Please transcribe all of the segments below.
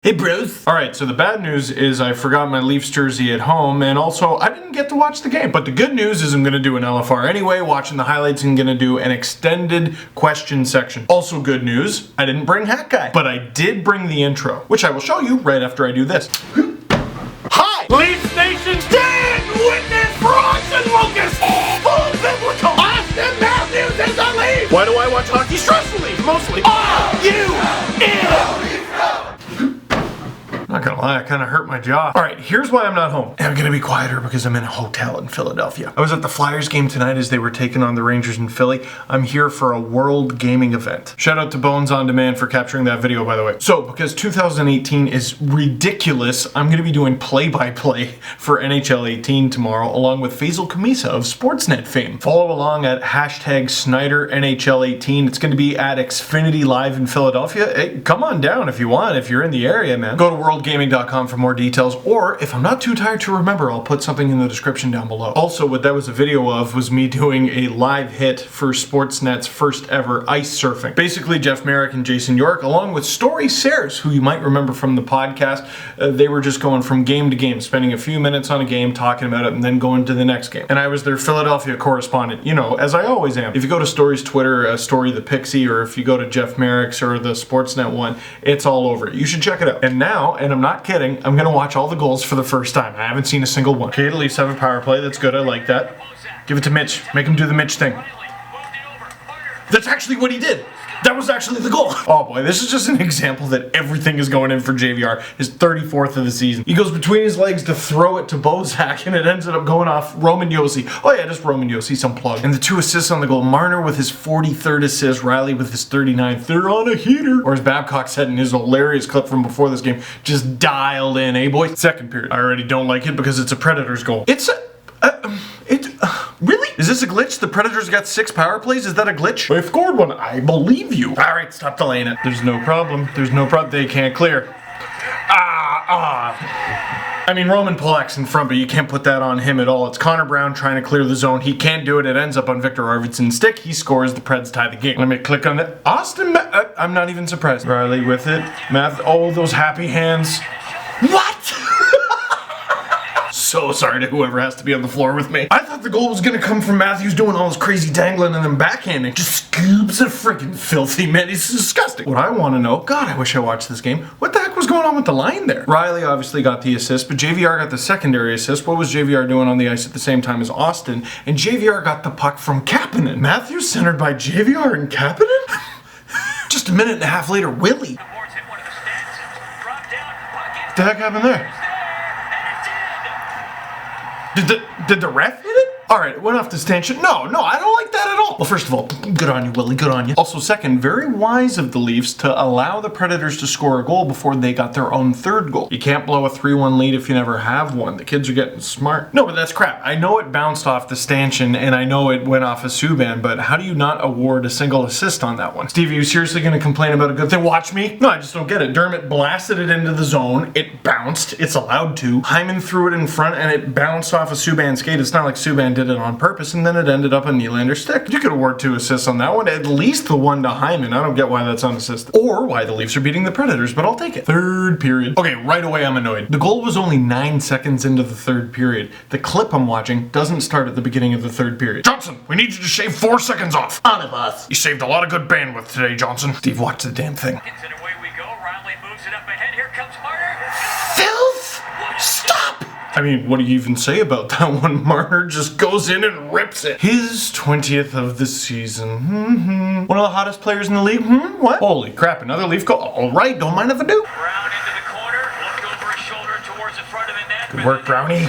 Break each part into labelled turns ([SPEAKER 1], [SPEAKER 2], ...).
[SPEAKER 1] Hey bros. Alright, so the bad news is I forgot my Leafs jersey at home, and also I didn't get to watch the game. But the good news is I'm gonna do an LFR anyway, watching the highlights, and gonna do an extended question section. Also good news, I didn't bring Hat Guy, but I did bring the intro, which I will show you right after I do this. Hi! Leafs Nation, stand witness for Austin Lucas! Full biblical! Austin Matthews is a Leaf! Why do I watch hockey stressfully? Mostly. Not gonna lie, I kinda hurt my jaw. Alright, here's why I'm not home. And I'm gonna be quieter because I'm in a hotel in Philadelphia. I was at the Flyers game tonight as they were taking on the Rangers in Philly. I'm here for a world gaming event. Shout out to Bones On Demand for capturing that video, by the way. So, because 2018 is ridiculous, I'm gonna be doing play-by-play for NHL 18 tomorrow, along with Faisal Kamisa of Sportsnet fame. Follow along at hashtag Snyder NHL 18. It's gonna be at Xfinity Live in Philadelphia. Hey, come on down if you want, if you're in the area, man. Go to worldgaming.com for more details, or if I'm not too tired to remember, I'll put something in the description down below. Also, what that was a video of was me doing a live hit for Sportsnet's first ever ice surfing. Basically, Jeff Merrick and Jason York, along with Story Sayers, who you might remember from the podcast, they were just going from game to game, spending a few minutes on a game, talking about it, and then going to the next game. And I was their Philadelphia correspondent, you know, as I always am. If you go to Story's Twitter, Story the Pixie, or if you go to Jeff Merrick's or the Sportsnet one, it's all over it. You should check it out. And now, and I'm not kidding, I'm gonna watch all the goals for the first time. I haven't seen a single one. Okay, the Leafs have a power play. That's good. I like that. Give it to Mitch. Make him do the Mitch thing. That's actually what he did. That was actually the goal. Oh boy, this is just an example that everything is going in for JVR. His 34th of the season. He goes between his legs to throw it to Bozak, and it ends up going off Roman Josi. Oh yeah, just Roman Josi, some plug. And the 2 assists on the goal. Marner with his 43rd assist, Riley with his 39th. They're on a heater. Or as Babcock said in his hilarious clip from before this game, just dialed in, eh boy? Second period. I already don't like it because it's a Predators goal. Really? Is this a glitch? The Predators got 6 power plays? Is that a glitch? They've scored one. I believe you. All right, stop delaying it. There's no problem. There's no problem. They can't clear. I mean, Roman Polak's in front, but you can't put that on him at all. It's Connor Brown trying to clear the zone. He can't do it. It ends up on Victor Arvidsson's stick. He scores. The Preds tie the game. Let me click on it. I'm not even surprised. Riley with it. Oh, those happy hands. What? So sorry to whoever has to be on the floor with me. I thought the goal was gonna come from Matthews doing all this crazy dangling and then backhanding. Just scoops of freaking filthy, man. It's disgusting. What I want to know, God, I wish I watched this game. What the heck was going on with the line there? Riley obviously got the assist, but JVR got the secondary assist. What was JVR doing on the ice at the same time as Austin? And JVR got the puck from Kapanen. Matthews centered by JVR and Kapanen? Just a minute and a half later, Willie. What the heck happened there? Did the ref hit it? Alright, it went off the stanchion. No, I don't like that at all. Well, first of all, good on you, Willie, good on you. Also, second, very wise of the Leafs to allow the Predators to score a goal before they got their own third goal. You can't blow a 3-1 lead if you never have one. The kids are getting smart. No, but that's crap. I know it bounced off the stanchion, and I know it went off a Subban, but how do you not award a single assist on that one? Steve, are you seriously going to complain about a good thing? Watch me. No, I just don't get it. Dermott blasted it into the zone. It bounced. It's allowed to. Hyman threw it in front, and it bounced off a Subban skate. It's not like Subban did it on purpose, and then it ended up on Nylander's stick. You could award 2 assists on that one, at least the one to Hyman. I don't get why that's unassisted. Or why the Leafs are beating the Predators, but I'll take it. Third period. Okay, right away I'm annoyed. The goal was only 9 seconds into the third period. The clip I'm watching doesn't start at the beginning of the third period. Johnson, we need you to shave 4 seconds off. On it, boss. You saved a lot of good bandwidth today, Johnson. Steve, watch the damn thing.
[SPEAKER 2] And away we go. Riley moves it up ahead. Here comes Marner.
[SPEAKER 1] Filth! Stop! I mean, what do you even say about that one? Marner just goes in and rips it. His 20th of the season. One of the hottest players in the league. What? Holy crap, another Leaf goal. All right, don't mind if I do.
[SPEAKER 2] Brown into the corner. Looked over his shoulder towards the front of the net.
[SPEAKER 1] Good work, Brownie.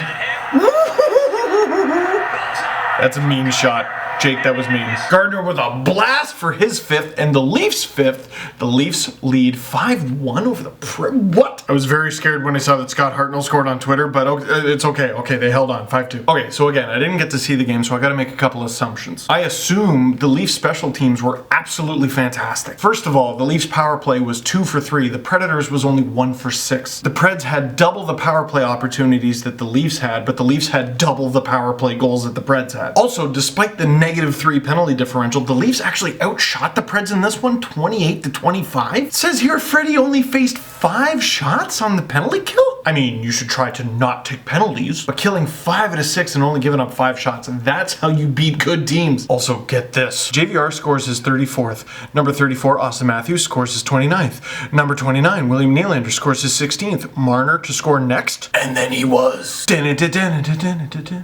[SPEAKER 1] That's a mean shot. Jake, that was mean. Gardner with a blast for his 5th, and the Leafs' 5th. The Leafs lead 5-1 over the What? I was very scared when I saw that Scott Hartnell scored on Twitter, but it's okay. Okay, they held on, 5-2. Okay, so again, I didn't get to see the game, so I gotta make a couple assumptions. I assume the Leafs' special teams were absolutely fantastic. First of all, the Leafs' power play was 2 for 3. The Predators was only 1 for 6. The Preds had double the power play opportunities that the Leafs had, but the Leafs had double the power play goals that the Preds had. Also, despite the -3 penalty differential. The Leafs actually outshot the Preds in this one, 28-25. It says here Freddie only faced 5 shots on the penalty kill? I mean, you should try to not take penalties, but killing 5 out of 6 and only giving up 5 shots, and that's how you beat good teams. Also, get this. JVR scores his 34th. Number 34, Austin Matthews, scores his 29th. Number 29, William Nylander, scores his 16th. Marner to score next, and then he was.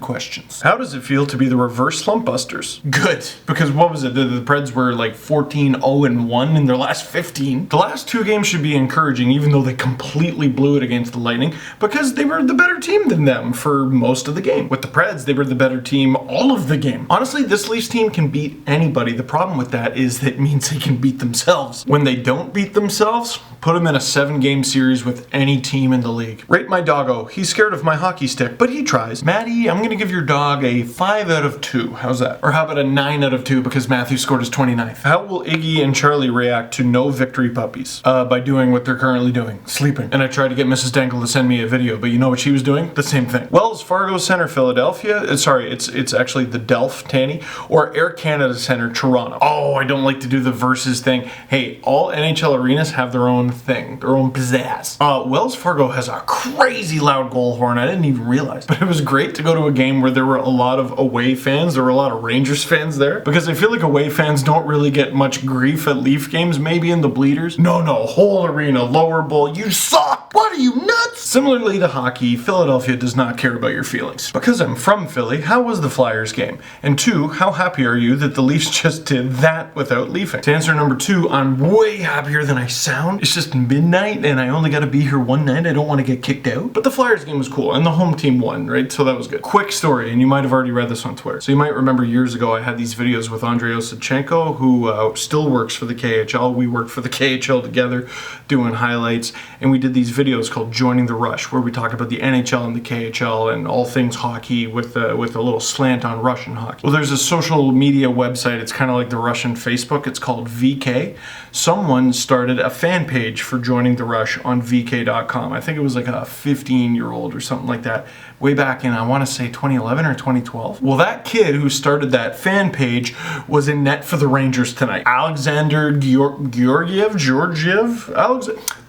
[SPEAKER 1] Questions. How does it feel to be the reverse slump busters? Good, because what was it? The Preds were like 14-0-1 in their last 15. The last 2 games should be encouraging, even though they completely blew it against the Lightning, because they were the better team than them for most of the game. With the Preds, they were the better team all of the game. Honestly, this Leafs team can beat anybody. The problem with that is that it means they can beat themselves. When they don't beat themselves, put them in a 7-game series with any team in the league. Rate my doggo. He's scared of my hockey stick, but he tries. Maddie, I'm gonna give your dog a 5 out of 2. How's that? Or how about a 9 out of 2 because Matthew scored his 29th? How will Iggy and Charlie react to no victory puppies? By doing what they're currently doing, sleeping. And I tried to get Mrs. Dangle to send me a video, but you know what she was doing? The same thing. Wells Fargo Center, Philadelphia. Sorry, it's actually the Delph, Tanny, or Air Canada Center, Toronto. Oh, I don't like to do the versus thing. Hey, all NHL arenas have their own thing, their own pizzazz. Wells Fargo has a crazy loud goal horn. I didn't even realize, but it was great to go to a game where there were a lot of away fans. There were a lot of Rangers fans there, because I feel like away fans don't really get much grief at Leaf games. Maybe in the bleeders. No, whole arena, lower bowl. You suck. What are you, nuts? Similarly to hockey, Philadelphia does not care about your feelings. Because I'm from Philly, how was the Flyers game? And 2, how happy are you that the Leafs just did that without leafing? To answer number 2, I'm way happier than I sound. It's just midnight and I only got to be here one night. I don't want to get kicked out. But the Flyers game was cool and the home team won, right? So that was good. Quick story, and you might have already read this on Twitter. So you might remember years ago I had these videos with Andrei Osachenko, who still works for the KHL. We worked for the KHL together doing highlights, and we did these videos called Joining the Rush, where we talk about the NHL and the KHL and all things hockey with a little slant on Russian hockey. Well, there's a social media website. It's kind of like the Russian Facebook. It's called VK. Someone started a fan page for Joining the Rush on VK.com. I think it was like a 15-year-old or something like that, way back in, I want to say 2011 or 2012. Well, that kid who started that fan page was in net for the Rangers tonight. Alexander Georgiev?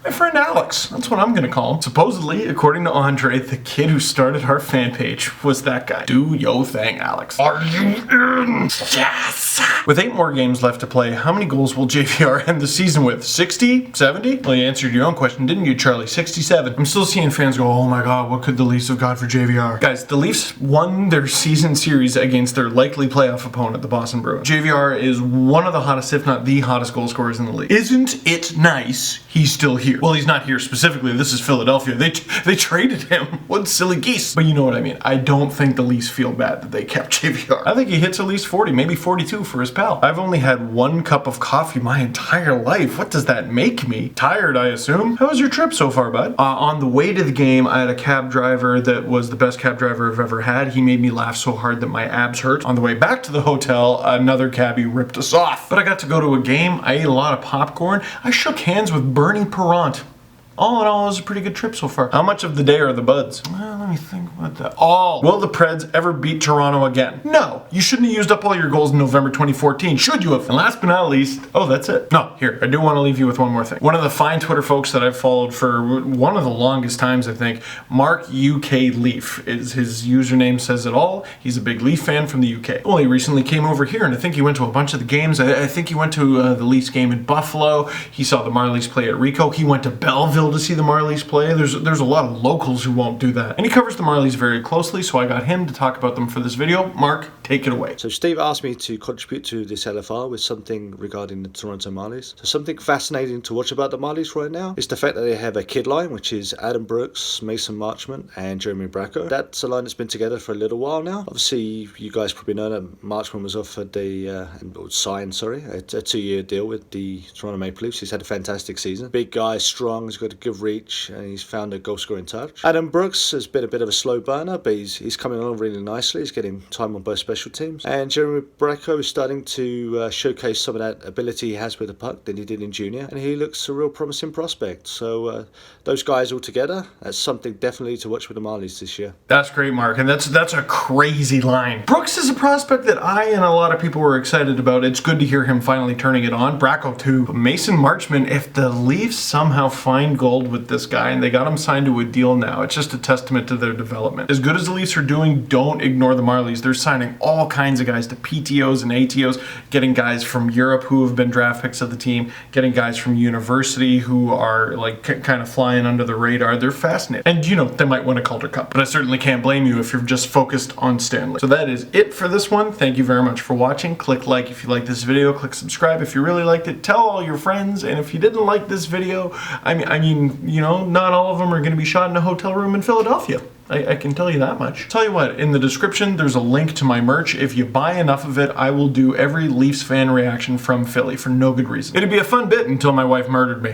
[SPEAKER 1] My friend Alex. That's what I'm going to call him. Supposedly, according to Andre, the kid who started our fan page was that guy. Do yo thing, Alex. Are you in? Yes! With 8 more games left to play, how many goals will JVR end the season with? 60? 70? Well, you answered your own question, didn't you, Charlie? 67. I'm still seeing fans go, oh my god, what could the Leafs have got for JVR? Guys, the Leafs won their season series against their likely playoff opponent, the Boston Bruins. JVR is one of the hottest, if not the hottest goal scorers in the league. Isn't it nice he's still here? Well, he's not here specifically. This is Philadelphia. They traded him. What silly geese. But you know what I mean. I don't think the Leafs feel bad that they kept JVR. I think he hits at least 40, maybe 42 for his pal. I've only had 1 cup of coffee my entire life. What does that make me? Tired, I assume. How was your trip so far, bud? On the way to the game, I had a cab driver that was the best cab driver I've ever had. He made me laugh so hard that my abs hurt. On the way back to the hotel, another cabbie ripped us off. But I got to go to a game. I ate a lot of popcorn. I shook hands with Bernie Perrant. All in all, it was a pretty good trip so far. How much of the day are the buds? Well, let me think about that. Oh, will the Preds ever beat Toronto again? No. You shouldn't have used up all your goals in November 2014, should you have? And last but not least, oh, that's it. No, here, I do want to leave you with one more thing. One of the fine Twitter folks that I've followed for one of the longest times, I think, Mark UK Leaf, is his username says it all. He's a big Leaf fan from the UK. Well, he recently came over here, and I think he went to a bunch of the games. I think he went to the Leafs game in Buffalo. He saw the Marlies play at Ricoh. He went to Belleville to see the Marlies play. There's a lot of locals who won't do that. And he covers the Marlies very closely, so I got him to talk about them for this video. Mark, take it away.
[SPEAKER 3] So Steve asked me to contribute to this LFR with something regarding the Toronto Marlies. So something fascinating to watch about the Marlies right now is the fact that they have a kid line, which is Adam Brooks, Mason Marchment, and Jeremy Bracco. That's a line that's been together for a little while now. Obviously, you guys probably know that Marchment was offered signed a 2-year deal with the Toronto Maple Leafs. He's had a fantastic season. Big guy, strong, he's got a good reach, and he's found a goal scoring touch. Adam Brooks has been a bit of a slow burner, but he's coming along really nicely. He's getting time on both special teams. And Jeremy Bracco is starting to showcase some of that ability he has with the puck that he did in junior, and he looks a real promising prospect. So those guys all together, that's something definitely to watch with the Marlies this year.
[SPEAKER 1] That's great, Mark, and that's a crazy line. Brooks is a prospect that I and a lot of people were excited about. It's good to hear him finally turning it on. Bracco too. But Mason Marchment, if the Leafs somehow find gold with this guy and they got him signed to a deal now, it's just a testament to their development. As good as the Leafs are doing, don't ignore the Marlies. They're signing all kinds of guys to PTOs and ATOs, getting guys from Europe who have been draft picks of the team, getting guys from university who are like kind of flying under the radar. They're fascinating. And you know, they might win a Calder Cup, but I certainly can't blame you if you're just focused on Stanley. So that is it for this one. Thank you very much for watching. Click like if you like this video, click subscribe if you really liked it, tell all your friends, and if you didn't like this video, I mean, you know, not all of them are going to be shot in a hotel room in Philadelphia. I can tell you that much. Tell you what, in the description, there's a link to my merch. If you buy enough of it, I will do every Leafs fan reaction from Philly for no good reason. It'd be a fun bit until my wife murdered me.